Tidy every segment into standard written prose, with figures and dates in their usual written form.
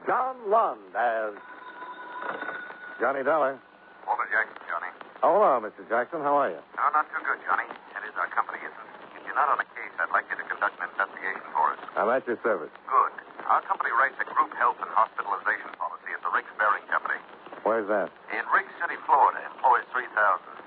John Lund as Johnny Dollar. Walter Jackson, Johnny. Oh, hello, Mr. Jackson. How are you? No, not too good, Johnny. It is our company, isn't it? If you're not on a case, I'd like you to conduct an investigation for us. I'm at your service. Good. Our company writes a group health and hospitalization policy at the Riggs Bearing Company. Where's that? In Riggs City, Florida, employs 3,000.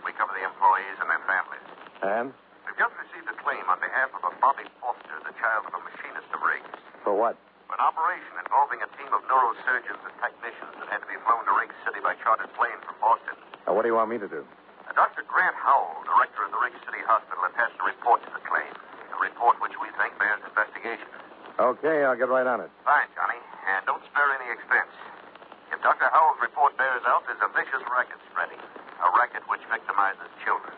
We cover the employees and their families. And? We've just received a claim on behalf of a Bobby Foster, the child of a machinist of Riggs. For what? For an operation involving a team of neurosurgeons and technicians that had to be flown to Riggs City by chartered plane from Boston. Now, what do you want me to do? Dr. Grant Howell, director of the Riggs City Hospital, attached a report to the claim. A report which we think bears investigation. Okay, I'll get right on it. Fine, Johnny. And don't spare any expense. If Dr. Howell's report bears out, there's a vicious racket spreading. A racket which victimizes children.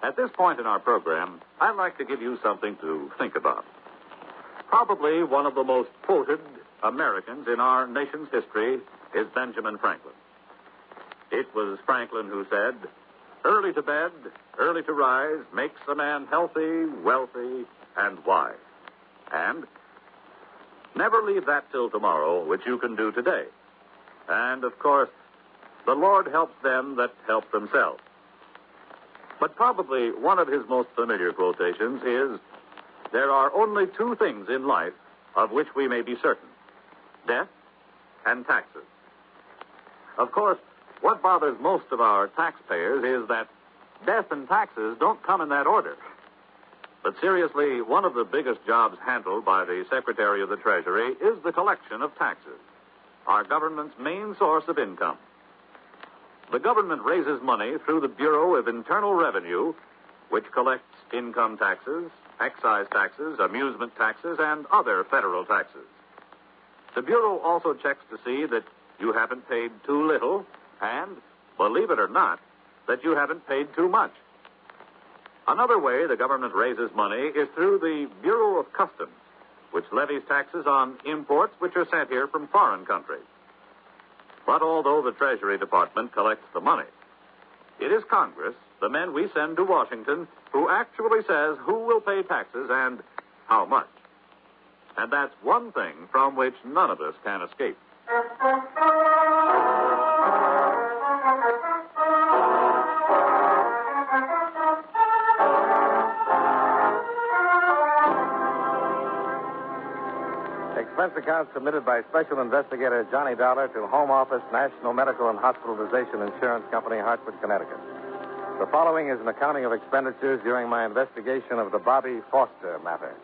At this point in our program, I'd like to give you something to think about. Probably one of the most quoted Americans in our nation's history is Benjamin Franklin. It was Franklin who said, "Early to bed, early to rise makes a man healthy, wealthy, and wise." And never leave that till tomorrow, which you can do today. And, of course, the Lord helps them that help themselves. But probably one of his most familiar quotations is, "There are only two things in life of which we may be certain: death and taxes." Of course, what bothers most of our taxpayers is that death and taxes don't come in that order. But seriously, one of the biggest jobs handled by the Secretary of the Treasury is the collection of taxes, our government's main source of income. The government raises money through the Bureau of Internal Revenue, which collects income taxes, excise taxes, amusement taxes, and other federal taxes. The Bureau also checks to see that you haven't paid too little and, believe it or not, that you haven't paid too much. Another way the government raises money is through the Bureau of Customs, which levies taxes on imports which are sent here from foreign countries. But although the Treasury Department collects the money, it is Congress, the men we send to Washington, who actually says who will pay taxes and how much. And that's one thing from which none of us can escape. Expense account submitted by Special Investigator Johnny Dollar to Home Office, National Medical and Hospitalization Insurance Company, Hartford, Connecticut. The following is an accounting of expenditures during my investigation of the Bobby Foster matter.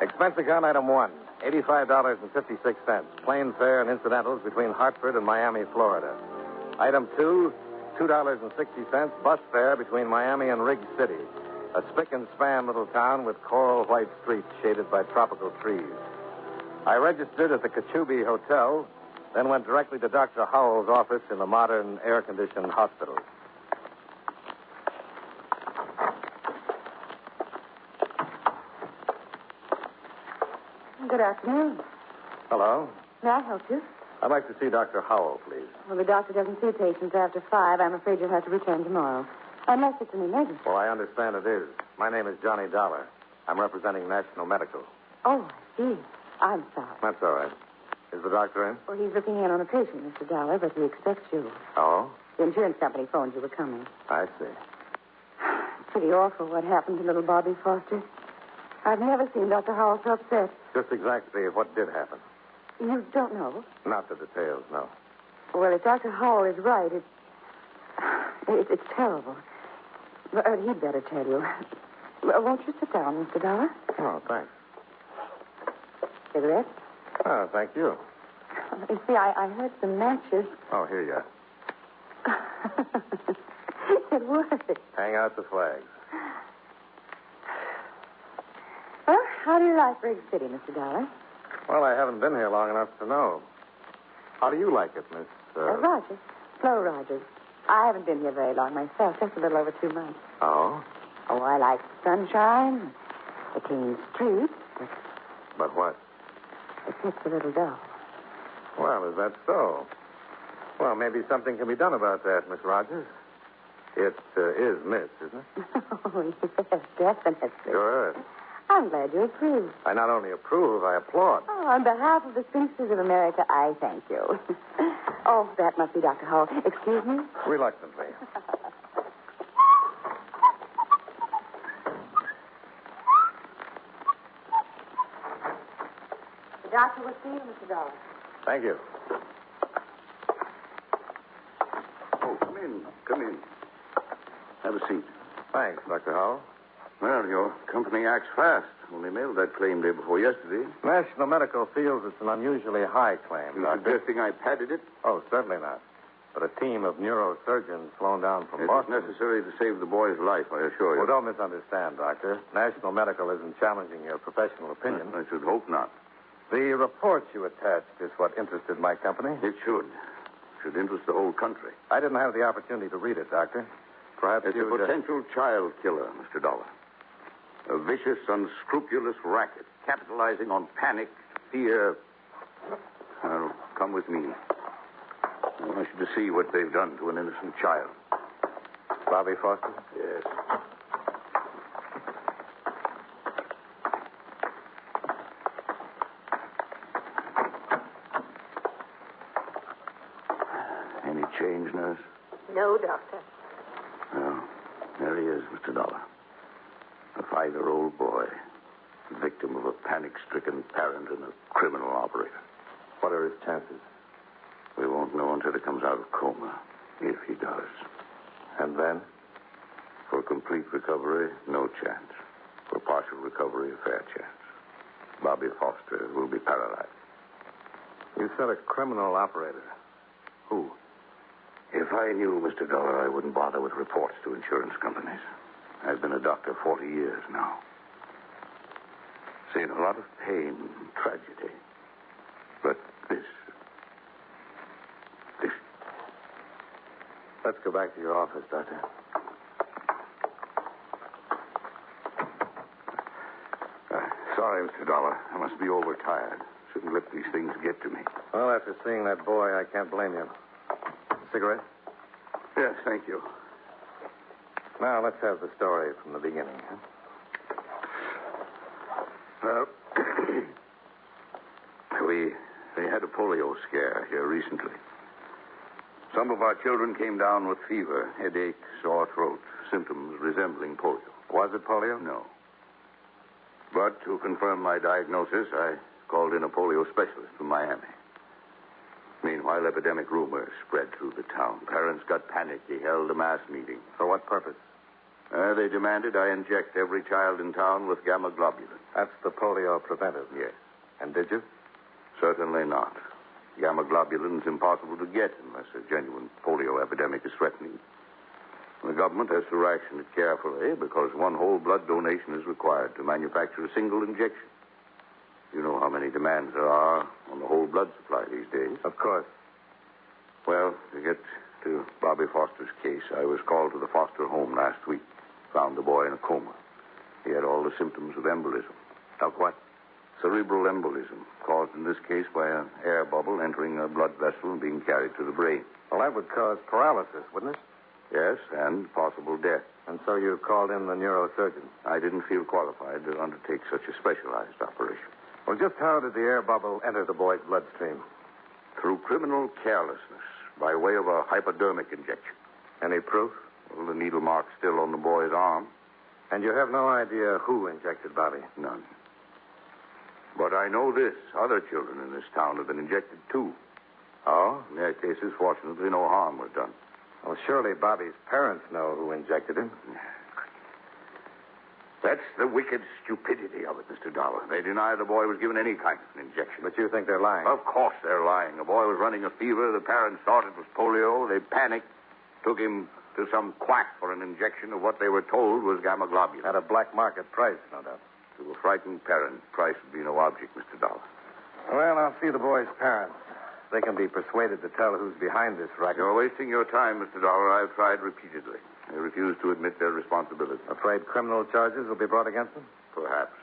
Expense account item 1, $85.56, plane fare and incidentals between Hartford and Miami, Florida. Item 2, $2.60, bus fare between Miami and Riggs City, a spick and span little town with coral white streets shaded by tropical trees. I registered at the Cachubi Hotel, then went directly to Dr. Howell's office in the modern air-conditioned hospital. Good afternoon. Hello. May I help you? I'd like to see Dr. Howell, please. Well, the doctor doesn't see patients after 5. I'm afraid you'll have to return tomorrow. Unless it's an emergency. Well, I understand it is. My name is Johnny Dollar. I'm representing National Medical. Oh, I see. I'm sorry. That's all right. Is the doctor in? Well, he's looking in on a patient, Mr. Dollar, but he expects you. Oh? The insurance company phoned you were coming. I see. It's pretty awful what happened to little Bobby Foster. I've never seen Dr. Howell so upset. Just exactly what did happen. You don't know? Not the details, no. Well, if Dr. Howell is right, it's terrible. But he'd better tell you. Won't you sit down, Mr. Dollar? Oh, thanks. Cigarette? Oh, thank you. You see, I heard some matches. Oh, here you are. It worked. Hang out the flags. Well, how do you like Riggs City, Mr. Dollar? Well, I haven't been here long enough to know. How do you like it, Miss... Rogers. Flo Rogers. I haven't been here very long myself, just a little over 2 months. Oh? Oh, I like the sunshine, the clean streets. But what? It gets a little dull. Well, is that so? Well, maybe something can be done about that, Miss Rogers. It is Miss, isn't it? Oh, yes, definitely. Sure. I'm glad you approve. I not only approve, I applaud. Oh, on behalf of the Spinsters of America, I thank you. Oh, that must be Dr. Hall. Excuse me? Reluctantly. The doctor will see you, Mr. Dollar. Thank you. Oh, come in. Come in. Have a seat. Thanks, Dr. Howell. Well, your company acts fast. Only mailed that claim day before yesterday. National Medical feels it's an unusually high claim, You Doctor. suggesting I padded it? Oh, certainly not. But a team of neurosurgeons flown down from It is Boston. necessary to save the boy's life, I assure you. Well, don't misunderstand, Doctor. National Medical isn't challenging your professional opinion. I should hope not. The report you attached is what interested my company. It should. Should interest the whole country. I didn't have the opportunity to read it, Doctor. Perhaps It's you... a potential child killer, Mr. Dollar. A vicious, unscrupulous racket, capitalizing on panic, fear. Well, come with me. I want you to see what they've done to an innocent child. Bobby Foster? Yes. Any change, nurse? No, Doctor. Well, there he is, Mr. Dollar. A 5-year-old boy, victim of a panic-stricken parent and a criminal operator. What are his chances? We won't know until he comes out of coma, if he does. And then? For complete recovery, no chance. For partial recovery, a fair chance. Bobby Foster will be paralyzed. You said a criminal operator. Who? If I knew, Mr. Dollar, I wouldn't bother with reports to insurance companies. I've been a doctor 40 years now. Seen a lot of pain and tragedy. But this... Let's go back to your office, Doctor. Sorry, Mr. Dollar. I must be overtired. Shouldn't let these things get to me. Well, after seeing that boy, I can't blame you. Cigarette? Yes, thank you. Now, let's have the story from the beginning, huh? Well, we had a polio scare here recently. Some of our children came down with fever, headache, sore throat, symptoms resembling polio. Was it polio? No. But to confirm my diagnosis, I called in a polio specialist from Miami. Meanwhile, epidemic rumors spread through the town. Parents got panicked. He held a mass meeting. For what purpose? They demanded I inject every child in town with gamma globulin. That's the polio preventive. Yes. And did you? Certainly not. Gamma globulin's impossible to get unless a genuine polio epidemic is threatening. The government has to ration it carefully because one whole blood donation is required to manufacture a single injection. You know how many demands there are on the whole blood supply these days. Of course. Well, to get to Bobby Foster's case, I was called to the Foster home last week. Found the boy in a coma. He had all the symptoms of embolism. Of what? Cerebral embolism, caused in this case by an air bubble entering a blood vessel and being carried to the brain. Well, that would cause paralysis, wouldn't it? Yes, and possible death. And so you called in the neurosurgeon. I didn't feel qualified to undertake such a specialized operation. Well, just how did the air bubble enter the boy's bloodstream? Through criminal carelessness, by way of a hypodermic injection. Any proof? Well, the needle mark's still on the boy's arm. And you have no idea who injected Bobby? None. But I know this. Other children in this town have been injected, too. Oh? In their cases, fortunately, no harm was done. Well, surely Bobby's parents know who injected him. That's the wicked stupidity of it, Mr. Dollar. They deny the boy was given any kind of an injection. But you think they're lying? Of course they're lying. The boy was running a fever. The parents thought it was polio. They panicked, took him to some quack for an injection of what they were told was gamma globulin. At a black market price, no doubt. To a frightened parent, price would be no object, Mr. Dollar. Well, I'll see the boy's parents. They can be persuaded to tell who's behind this racket. You're wasting your time, Mr. Dollar. I've tried repeatedly. They refuse to admit their responsibility. Afraid criminal charges will be brought against them? Perhaps.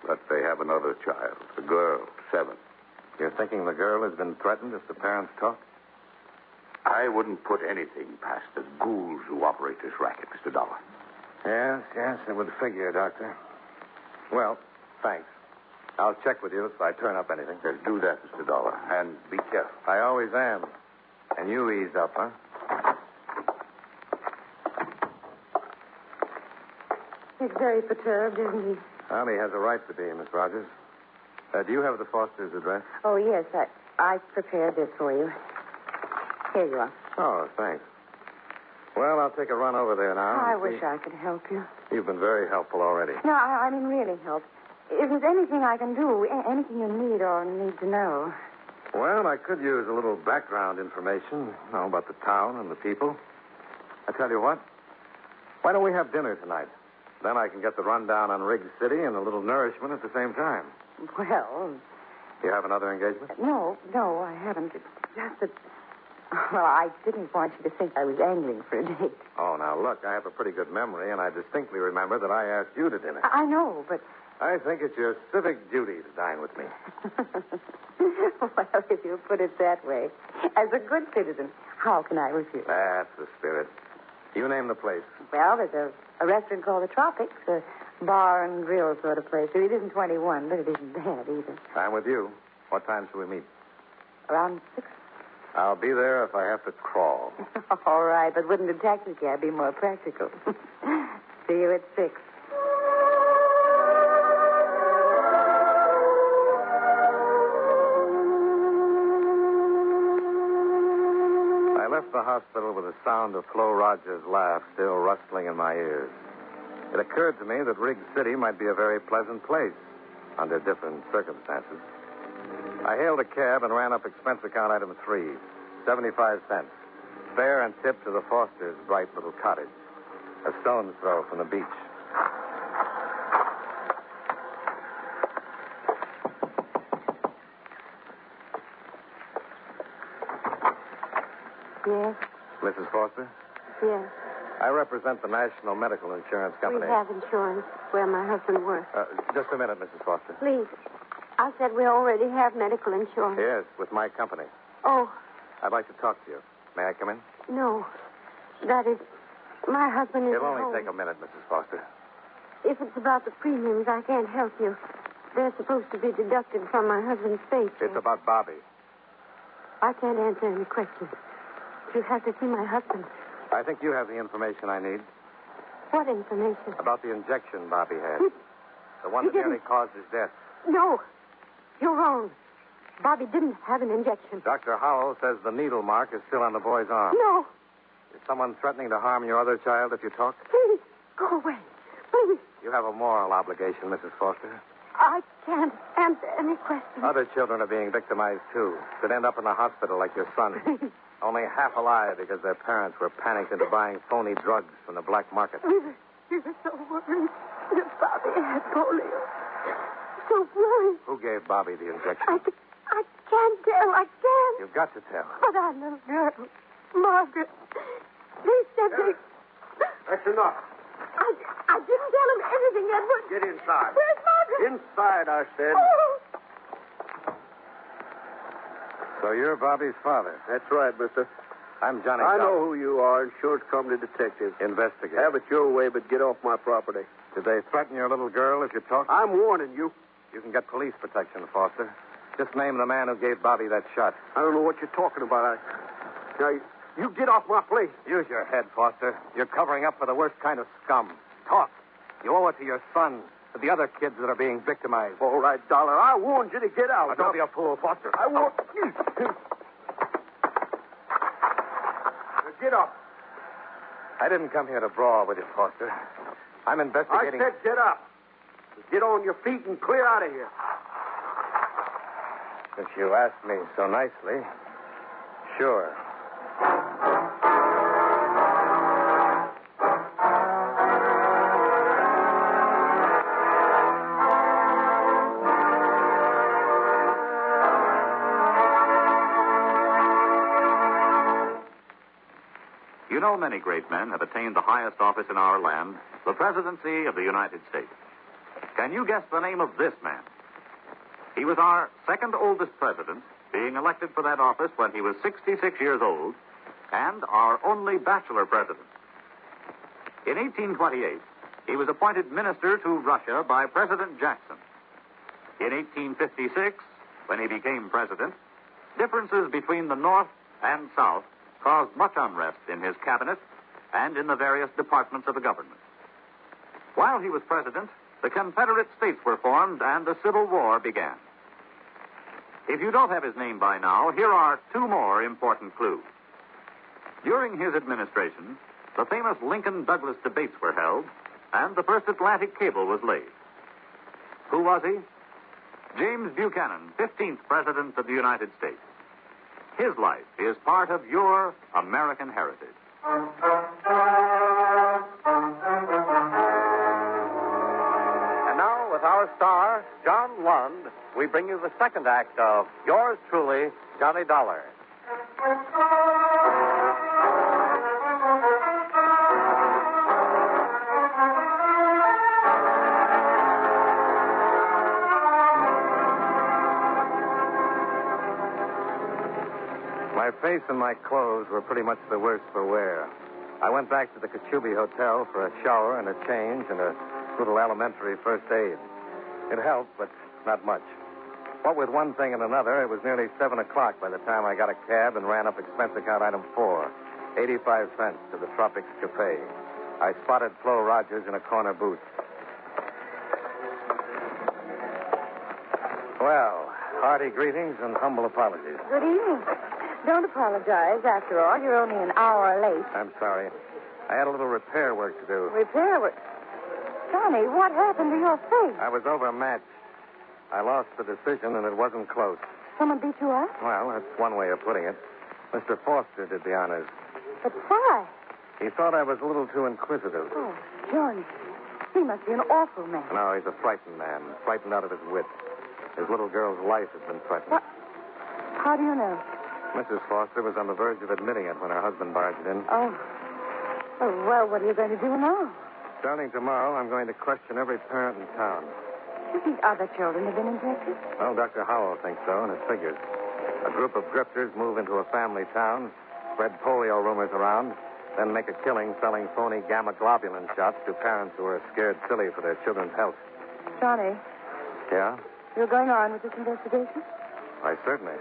But they have another child, a girl, 7. You're thinking the girl has been threatened if the parents talk? I wouldn't put anything past the ghouls who operate this racket, Mr. Dollar. Yes, it would figure, Doctor. Well, thanks. I'll check with you if I turn up anything. Yes, do that, Mr. Dollar, and be careful. I always am. And you ease up, huh? He's very perturbed, isn't he? Well, he has a right to be, Miss Rogers. Do you have the Foster's address? Oh, yes. I prepared this for you. Here you are. Oh, thanks. Well, I'll take a run over there now. I and wish see. I could help you. You've been very helpful already. No, I mean really help. If there's anything I can do, anything you need or need to know. Well, I could use a little background information, about the town and the people. I tell you what. Why don't we have dinner tonight? Then I can get the rundown on Riggs City and a little nourishment at the same time. Well, You have another engagement? no, I haven't. It's just that... Well, I didn't want you to think I was angling for a date. Oh, now, look, I have a pretty good memory, and I distinctly remember that I asked you to dinner. I know, but... I think it's your civic duty to dine with me. Well, if you put it that way, as a good citizen, how can I refuse? That's the spirit. You name the place. Well, there's a restaurant called the Tropics, a bar and grill sort of place. It isn't 21, but it isn't bad either. I'm with you. What time shall we meet? Around 6. I'll be there if I have to crawl. All right, but wouldn't a taxi cab be more practical? See you at 6. I left the hospital with the sound of Flo Rogers' laugh still rustling in my ears. It occurred to me that Riggs City might be a very pleasant place under different circumstances. I hailed a cab and ran up expense account item 3, 75 cents. Fare and tip to the Foster's bright little cottage, a stone's throw from the beach. Yes, Mrs. Foster, yes. I represent the National Medical Insurance Company. We have insurance where my husband works. Just a minute, Mrs. Foster. Please. I said we already have medical insurance. Yes, with my company. Oh, I'd like to talk to you. May I come in? no. That is, my husband is It'll at only home. take a minute, Mrs. Foster. If it's about the premiums, I can't help you. They're supposed to be deducted from my husband's paycheck. It's about Bobby. I can't answer any questions. You have to see my husband. I think you have the information I need What information? about the injection Bobby had. He- The one he that nearly didn't- caused his death. No. You're wrong. Bobby didn't have an injection. Dr. Howell says the needle mark is still on the boy's arm. No. Is someone threatening to harm your other child if you talk? Please, go away. Please. You have a moral obligation, Mrs. Foster. I can't answer any questions. Other children are being victimized, too. Could end up in the hospital like your son. Only half alive because their parents were panicked into buying phony drugs from the black market. We were so worried that Bobby had polio. So worried. Who gave Bobby the injection? I can't tell. I can't. You've got to tell. But our little girl, Margaret, they said they... That's enough. I didn't tell him anything, Edward. Get inside. Where's Margaret? Inside, I said. Oh. So you're Bobby's father. That's right, mister. I'm Johnny I know Dollar. who you are, insurance company detective. Investigate. Have it your way, but get off my property. Did they threaten your little girl if you talk? I'm warning you. You can get police protection, Foster. Just name the man who gave Bobby that shot. I don't know what you're talking about. Now, you get off my place. Use your head, Foster. You're covering up for the worst kind of scum. Talk. You owe it to your son, to the other kids that are being victimized. All right, Dollar. I warned you to get out. Now, don't be a fool, Foster. I warned you. Get up. I didn't come here to brawl with you, Foster. I'm I investigating... said get up. Get on your feet and clear out of here. Since you asked me so nicely, sure. You know, many great men have attained the highest office in our land, the presidency of the United States. Can you guess the name of this man? He was our second oldest president, being elected for that office when he was 66 years old, and our only bachelor president. In 1828, he was appointed minister to Russia by President Jackson. In 1856, when he became president, differences between the North and South caused much unrest in his cabinet and in the various departments of the government. While he was president, the Confederate States were formed and the Civil War began. If you don't have his name by now, here are two more important clues. During his administration, the famous Lincoln-Douglas debates were held, and the first Atlantic cable was laid. Who was he? James Buchanan, 15th President of the United States. His life is part of your American heritage. And now, with our star, John Lund, we bring you the second act of Yours Truly, Johnny Dollar. My face and my clothes were pretty much the worse for wear. I went back to the Kachubi Hotel for a shower and a change and a little elementary first aid. It helped, but not much. What with one thing and another, it was nearly 7 o'clock by the time I got a cab and ran up expense account item 4, 85 cents to the Tropics Cafe. I spotted Flo Rogers in a corner booth. Well, hearty greetings and humble apologies. Good evening. Don't apologize. After all, you're only an hour late. I'm sorry. I had a little repair work to do. Repair work. Johnny, what happened to your face? I was overmatched. I lost the decision, and it wasn't close. Someone beat you up? Well, that's one way of putting it. Mr. Foster did the honors. But why? He thought I was a little too inquisitive. Oh, Johnny. He must be an awful man. No, he's a frightened man, frightened out of his wits. His little girl's life has been threatened. What? How do you know? Mrs. Foster was on the verge of admitting it when her husband barged in. Oh. Oh, well, what are you going to do now? Starting tomorrow, I'm going to question every parent in town. Do you think other children have been infected? Well, Dr. Howell thinks so, and it figures. A group of grifters move into a family town, spread polio rumors around, then make a killing selling phony gamma globulin shots to parents who are scared silly for their children's health. Johnny. Yeah? You're going on with this investigation? Why, certainly.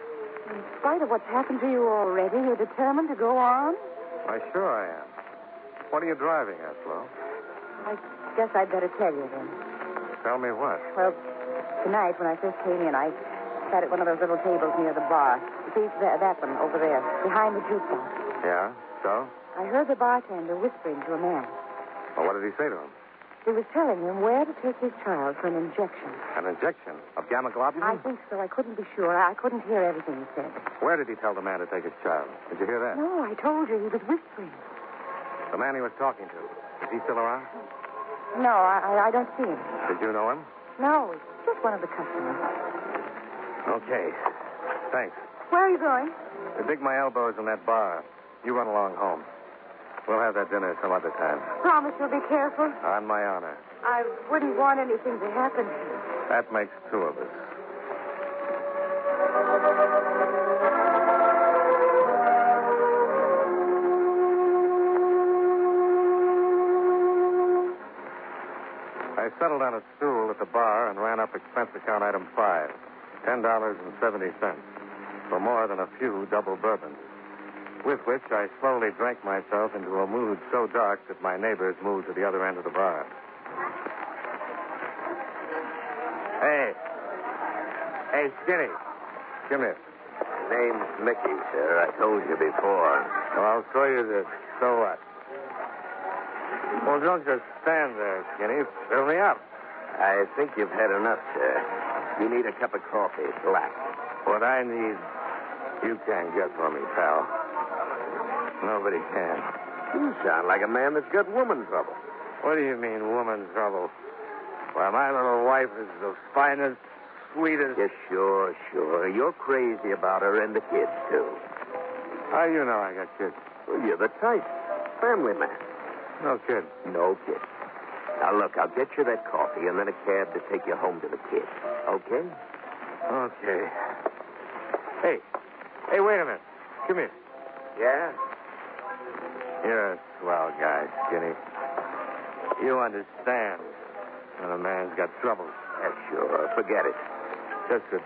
In spite of what's happened to you already, you're determined to go on? Why, sure I am. What are you driving at, Flo? I guess I'd better tell you then. Tell me what? Well, tonight when I first came in, I sat at one of those little tables near the bar. You see, that one over there, behind the jukebox. Yeah? So? I heard the bartender whispering to a man. Well, what did he say to him? He was telling him where to take his child for an injection. An injection of gamma globulin? I think so. I couldn't be sure. I couldn't hear everything he said. Where did he tell the man to take his child? Did you hear that? No, I told you he was whispering. The man he was talking to, is he still around? No, I don't see him. Did you know him? No, it's just one of the customers. Okay. Thanks. Where are you going? To dig my elbows in that bar. You run along home. We'll have that dinner some other time. Promise you'll be careful. On my honor. I wouldn't want anything to happen to you. That makes two of us. I settled on a stool at the bar and ran up expense account item 5, $10.70, for more than a few double bourbons, with which I slowly drank myself into a mood so dark that my neighbors moved to the other end of the bar. Hey, Skinny. Come here. Name's Mickey, sir. I told you before. Well, I'll show you this. So what? Well, don't just stand there, Skinny. Fill me up. I think you've had enough, sir. You need a cup of coffee, black. What I need, you can't get for me, pal. Nobody can. You sound like a man that's got woman trouble. What do you mean, woman trouble? Why, my little wife is the finest, sweetest... Yes, sure. You're crazy about her and the kids, too. How do you know I got kids? Well, you're the type. Family man. No kid. No kid. Now, look, I'll get you that coffee and then a cab to take you home to the kids. Okay? Okay. Hey, wait a minute. Come here. Yeah? You're a swell guy, Skinny. You understand when a man's got trouble. Yeah, sure. Forget it. Just that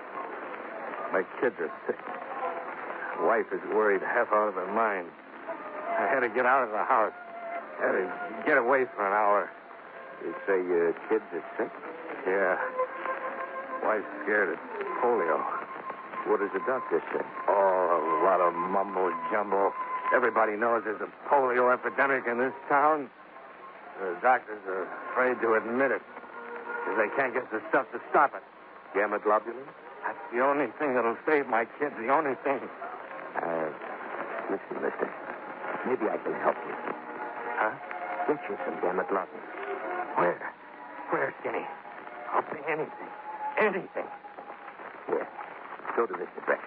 my kids are sick. Wife is worried half out of her mind. I had to get out of the house. Had to get away for an hour. You say your kids are sick? Yeah. Wife's scared of polio. What does the doctor say? Oh, a lot of mumbo-jumbo. Everybody knows there's a polio epidemic in this town. The doctors are afraid to admit it because they can't get the stuff to stop it. Gamma globulin? That's the only thing that'll save my kids, the only thing. Listen, mister. Maybe I can help you. Huh? Get you some gamma globulin. Where? Where, Skinny? I'll pay anything. Anything. Here. Go to Mr. Beck.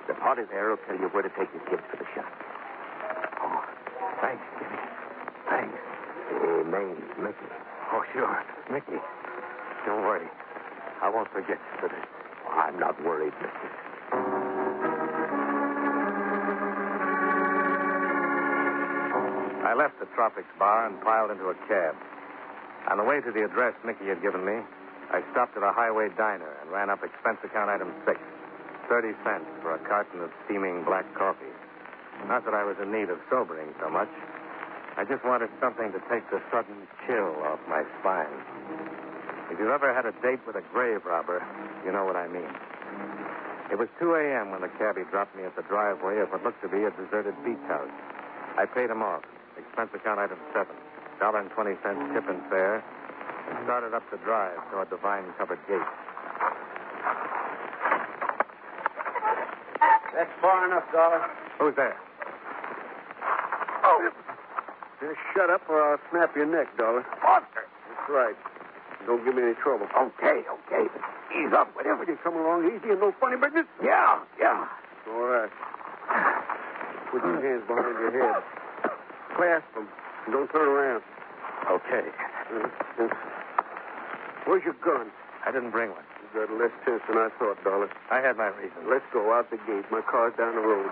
The party there will tell you where to take your kids for the shot. Oh, thanks, Skinny. Thanks. Name's Mickey. Oh, sure. Mickey. Don't worry. I won't forget you for this. Oh, I'm not worried, mister. I left the Tropics bar and piled into a cab. On the way to the address Mickey had given me, I stopped at a highway diner and ran up expense account item 6. 30 cents for a carton of steaming black coffee. Not that I was in need of sobering so much. I just wanted something to take the sudden chill off my spine. If you've ever had a date with a grave robber, you know what I mean. It was 2 a.m. when the cabbie dropped me at the driveway of what looked to be a deserted beach house. I paid him off. Expense account item 7. $1.20 tip and fare. And started up the drive toward the vine-covered gate. That's far enough, Dollar. Who's there? Oh. Just shut up or I'll snap your neck, Dollar. Foster! That's right. Don't give me any trouble. Okay. Ease up. Whatever you come along easy and no funny business. Yeah. All right. Put your hands behind your head. Clasp them. And don't turn around. Okay. Where's your gun? I didn't bring one. You got less sense than I thought, Dollar. I had my reasons. Let's go out the gate. My car's down the road.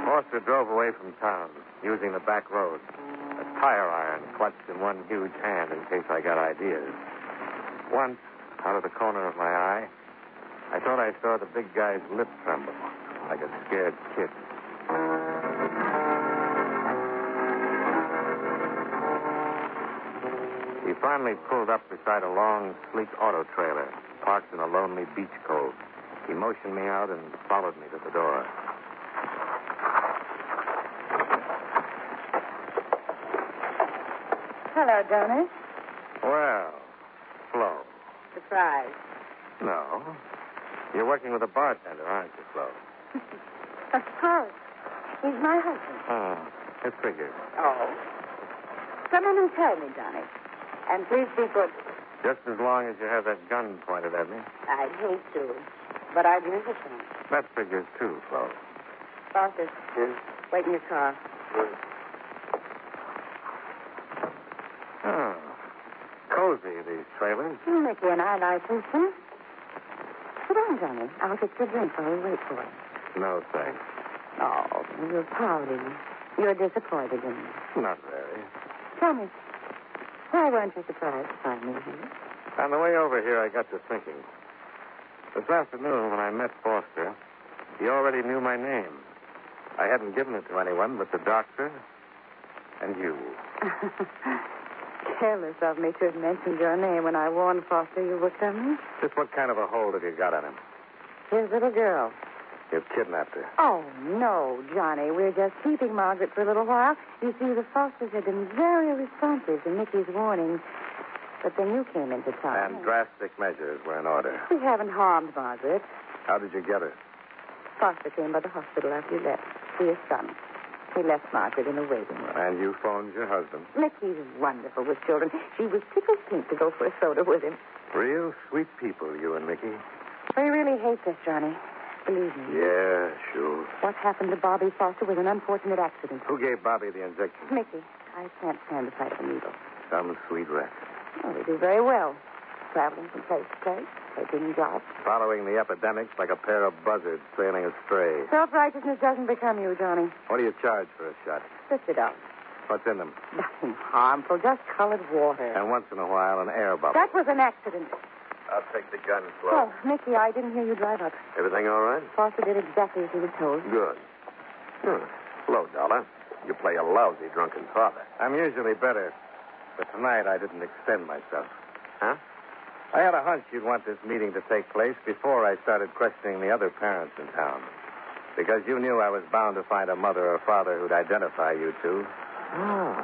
Foster drove away from town, using the back road. A tire iron clutched in one huge hand in case I got ideas. Once, out of the corner of my eye, I thought I saw the big guy's lip tremble, like a scared kid. He finally pulled up beside a long, sleek auto trailer, parked in a lonely beach cove. He motioned me out and followed me to the door. Hello, Jonas. Well, Flo. Surprise. No. You're working with a bartender, aren't you, Flo? Of course. He's my husband. Oh, it figures. Oh. Come in and tell me, Johnny. And please be good. Just as long as you have that gun pointed at me. I'd hate to, but I'd use it then. That figures, too, Flo. Foster, wait in your car. Oh. Cozy, these trailers. Mickey and I like this, huh? Sit down, Johnny. I'll get you a drink while we wait for you. No, thanks. Oh, you're pouting. You're disappointed in me. Not very. Tell me, why weren't you surprised to find me here? On the way over here, I got to thinking. This afternoon, when I met Foster, he already knew my name. I hadn't given it to anyone but the doctor and you. Careless of me to have mentioned your name when I warned Foster you were coming. Just what kind of a hold have you got on him? His little girl. You've kidnapped her. Oh, no, Johnny. We're just keeping Margaret for a little while. You see, the Fosters have been very responsive to Mickey's warning. But then you came into town. And drastic measures were in order. We haven't harmed Margaret. How did you get her? Foster came by the hospital after you left. See his son. He left Margaret in the waiting room. And you phoned your husband. Mickey's wonderful with children. She was tickled pink to go for a soda with him. Real sweet people, you and Mickey. We really hate this, Johnny. Believe me. Yeah, sure. What happened to Bobby Foster was an unfortunate accident. Who gave Bobby the injection? Mickey. I can't stand the sight of a needle. Some sweet rat. Oh, we do very well. traveling from place to place, taking jobs. Following the epidemics like a pair of buzzards sailing astray. Self-righteousness doesn't become you, Johnny. What do you charge for a shot? $50. What's in them? Nothing harmful, just colored water. And once in a while, an air bubble. That was an accident. I'll take the gun, Flo. Oh, Mickey, I didn't hear you drive up. Everything all right? Foster did exactly as he was told. Good. Hello, Dollar. You play a lousy drunken father. I'm usually better, but tonight I didn't extend myself. Huh? I had a hunch you'd want this meeting to take place before I started questioning the other parents in town. Because you knew I was bound to find a mother or father who'd identify you two. Oh.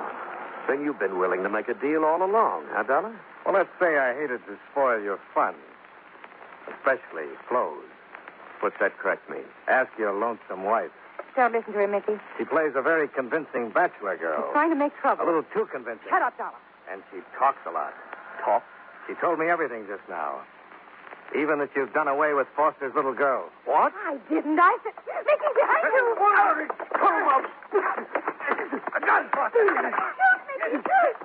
Then you've been willing to make a deal all along, huh, Dollar? Well, let's say I hated to spoil your fun. Especially Flo's. What's that crack mean? Ask your lonesome wife. Don't listen to him, Mickey. She plays a very convincing bachelor girl. He's trying to make trouble. A little too convincing. Shut up, Dollar. And she talks a lot. Talk? She told me everything just now. Even that you've done away with Foster's little girl. What? I didn't. I said, Mickey, behind you. Hurry! Come up! A gun, Foster! Shoot, Mickey, shoot.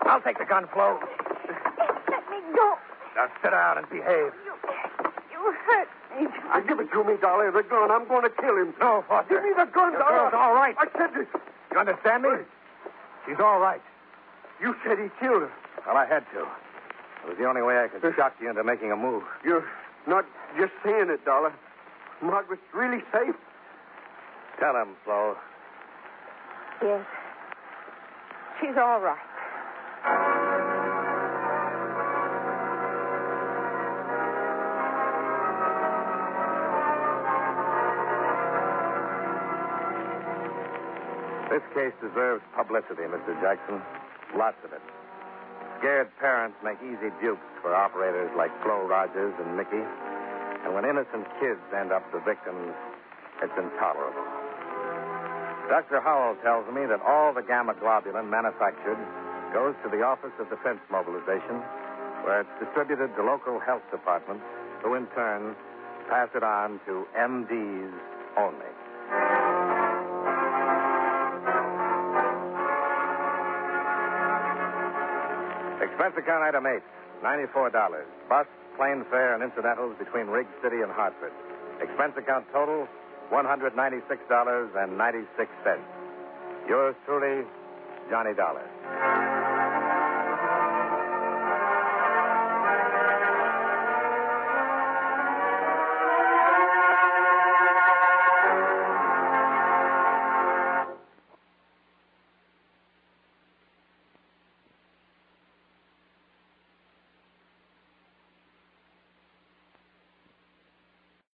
I'll take the gun, Flo. Let me go. Now sit down and behave. You hurt me. Give it to me, Dolly. The gun. I'm going to kill him. No, Foster. Give me the gun, The Dolly. girl's all right. I said this. You understand me? She's all right. You said he killed her. Well, I had to. It was the only way I could shock you into making a move. You're not just saying it, Dolly. Margaret's really safe. Tell him, Flo. Yes. She's all right. This case deserves publicity, Mr. Jackson. Lots of it. Scared parents make easy dupes for operators like Flo Rogers and Mickey. And when innocent kids end up the victims, it's intolerable. Dr. Howell tells me that all the gamma globulin manufactured goes to the Office of Defense Mobilization, where it's distributed to local health departments, who in turn pass it on to MDs only. Expense account item 8, $94. Bus, plane fare, and incidentals between Riggs City and Hartford. Expense account total, $196.96. Yours truly, Johnny Dollar.